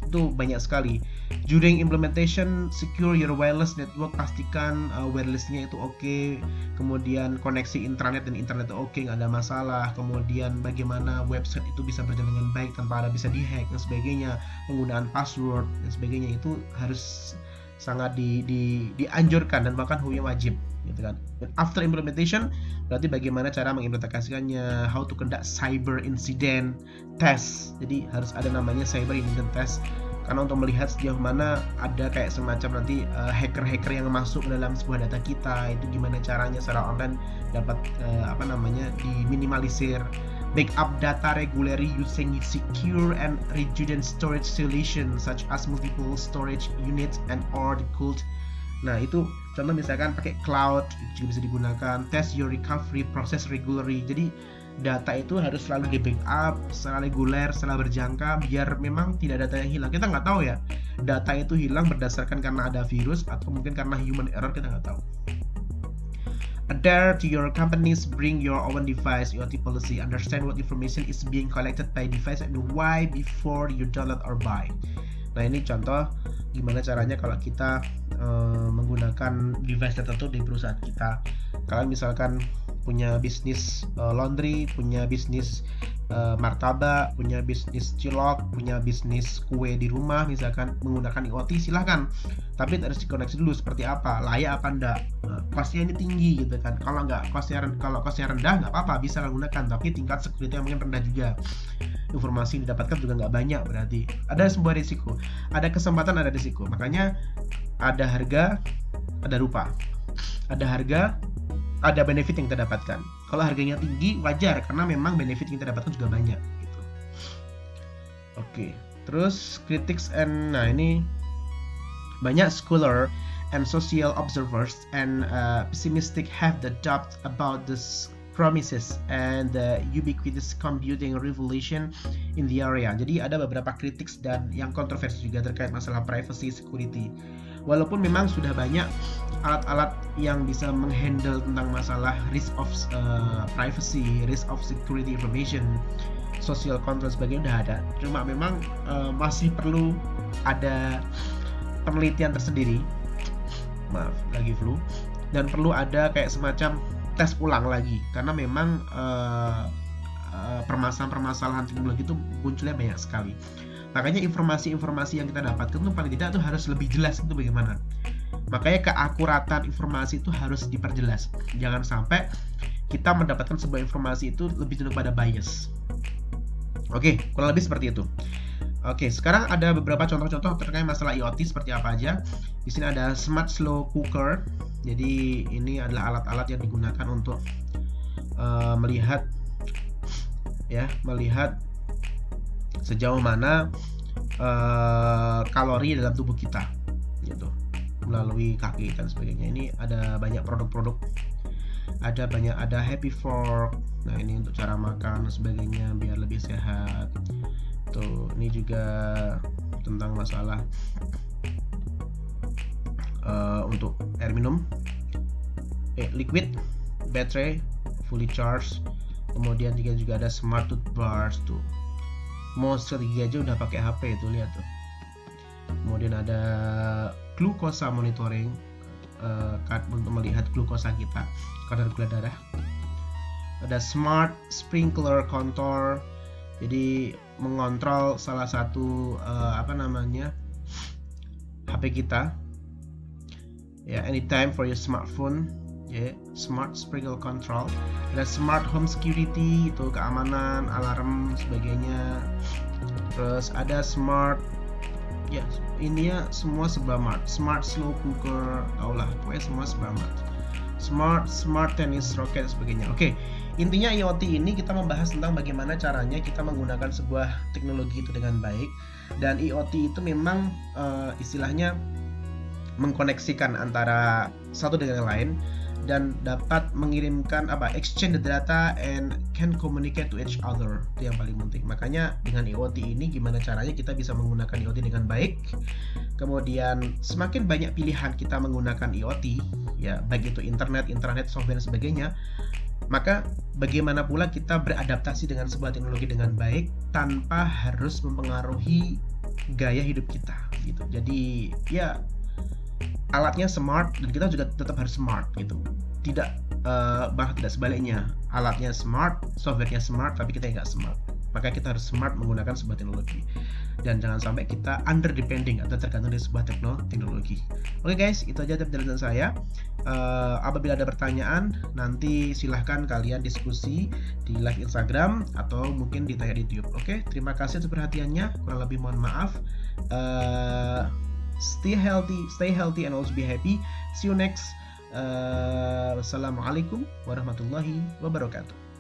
itu banyak sekali. During implementation, secure your wireless network, pastikan wirelessnya itu oke. Kemudian koneksi intranet dan internet itu oke, nggak ada masalah. Kemudian bagaimana website itu bisa berjalan dengan baik tanpa ada bisa dihack dan sebagainya. Penggunaan password dan sebagainya itu harus sangat dianjurkan dan bahkan hukumnya wajib gitu kan. Dan after implementation, berarti bagaimana cara mengimplementasikannya, how to conduct cyber incident test. Jadi harus ada namanya cyber incident test. karena untuk melihat sejauh mana ada kayak semacam nanti hacker-hacker yang masuk ke dalam sebuah data kita, itu gimana caranya secara online dapat diminimalisir. Backup data regularly using secure and redundant storage solutions such as multiple storage units and or the cooled. Nah, itu contoh misalkan pakai cloud juga bisa digunakan. Test your recovery process regularly. Jadi data itu harus selalu di backup secara reguler, secara berjangka, biar memang tidak ada data yang hilang. Kita nggak tahu ya, data itu hilang berdasarkan karena ada virus atau mungkin karena human error, kita nggak tahu. Adhere to your company's bring your own device IoT policy. Understand what information is being collected by device and why before you download or buy. Nah, ini contoh gimana caranya kalau kita menggunakan device tertentu di perusahaan kita. Kalian misalkan punya bisnis laundry, punya bisnis martabak, punya bisnis cilok, punya bisnis kue di rumah, misalkan menggunakan IoT, silahkan. Tapi harus dikoneksi dulu seperti apa, layak apa enggak, costnya ini tinggi gitu kan. Kalau costnya rendah nggak apa-apa, bisa menggunakan, tapi tingkat security mungkin rendah juga. Informasi yang didapatkan juga nggak banyak, berarti ada sebuah risiko, ada kesempatan, ada risiko. Makanya ada harga, ada rupa, ada harga, ada benefit yang kita dapatkan. Kalau harganya tinggi wajar karena memang benefit yang kita dapatkan juga banyak gitu. Oke, terus critics and ini banyak scholar and social observers and pessimistic have the doubt about this promises and the ubiquitous computing revolution in the area. Jadi ada beberapa critics dan yang kontroversi juga terkait masalah privacy security. Walaupun memang sudah banyak alat-alat yang bisa menghandle tentang masalah risk of privacy, risk of security information, social control sebagainya udah ada. Cuma memang masih perlu ada penelitian tersendiri. Maaf, lagi flu. Dan perlu ada kayak semacam tes ulang lagi karena memang permasalahan teknologi itu munculnya banyak sekali. Makanya informasi-informasi yang kita dapatkan itu paling tidak tuh harus lebih jelas itu bagaimana. Makanya keakuratan informasi itu harus diperjelas. Jangan sampai kita mendapatkan sebuah informasi itu lebih cenderung pada bias. Oke, kurang lebih seperti itu. Oke, sekarang ada beberapa contoh-contoh terkait masalah IoT seperti apa aja. Di sini ada Smart Slow Cooker. Jadi ini adalah alat-alat yang digunakan untuk melihat sejauh mana kalori dalam tubuh kita, gitu, melalui kaki dan sebagainya. Ini ada banyak produk-produk, ada Happy Fork. Nah, ini untuk cara makan dan sebagainya biar lebih sehat. Tuh, ini juga tentang masalah untuk air minum, liquid, baterai, fully charged. Kemudian juga ada smart toothbrush tuh. Mau segigi aja udah pakai HP itu, lihat tuh. Kemudian ada glukosa monitoring, untuk melihat glukosa kita, kadar gula darah. Ada smart sprinkler control, jadi mengontrol salah satu HP kita. Ya, anytime for your smartphone. Smart sprinkler control. Ada smart home security, itu keamanan, alarm sebagainya. Terus ada smart, ininya semua smart slow cooker, taulah pokoknya semua smart tennis racket sebagainya. Oke, intinya IoT ini kita membahas tentang bagaimana caranya kita menggunakan sebuah teknologi itu dengan baik. Dan IoT itu memang istilahnya mengkoneksikan antara satu dengan yang lain dan dapat mengirimkan exchange the data and can communicate to each other. Itu yang paling penting. Makanya dengan IoT ini gimana caranya kita bisa menggunakan IoT dengan baik. Kemudian semakin banyak pilihan kita menggunakan IoT, ya baik itu internet, software dan sebagainya, maka bagaimana pula kita beradaptasi dengan sebuah teknologi dengan baik tanpa harus mempengaruhi gaya hidup kita gitu. Jadi ya alatnya smart dan kita juga tetap harus smart gitu. Bahkan tidak sebaliknya, alatnya smart, softwarenya smart, tapi kita nggak smart. Maka kita harus smart menggunakan sebuah teknologi. Dan jangan sampai kita under depending atau tergantung dari sebuah teknologi. Oke guys, itu aja penjelasan saya. Apabila ada pertanyaan, nanti silahkan kalian diskusi di live Instagram atau mungkin ditanya di YouTube. Oke, terima kasih atas perhatiannya. Kurang lebih mohon maaf. Stay healthy and also be happy. See you next. Wassalamualaikum warahmatullahi wabarakatuh.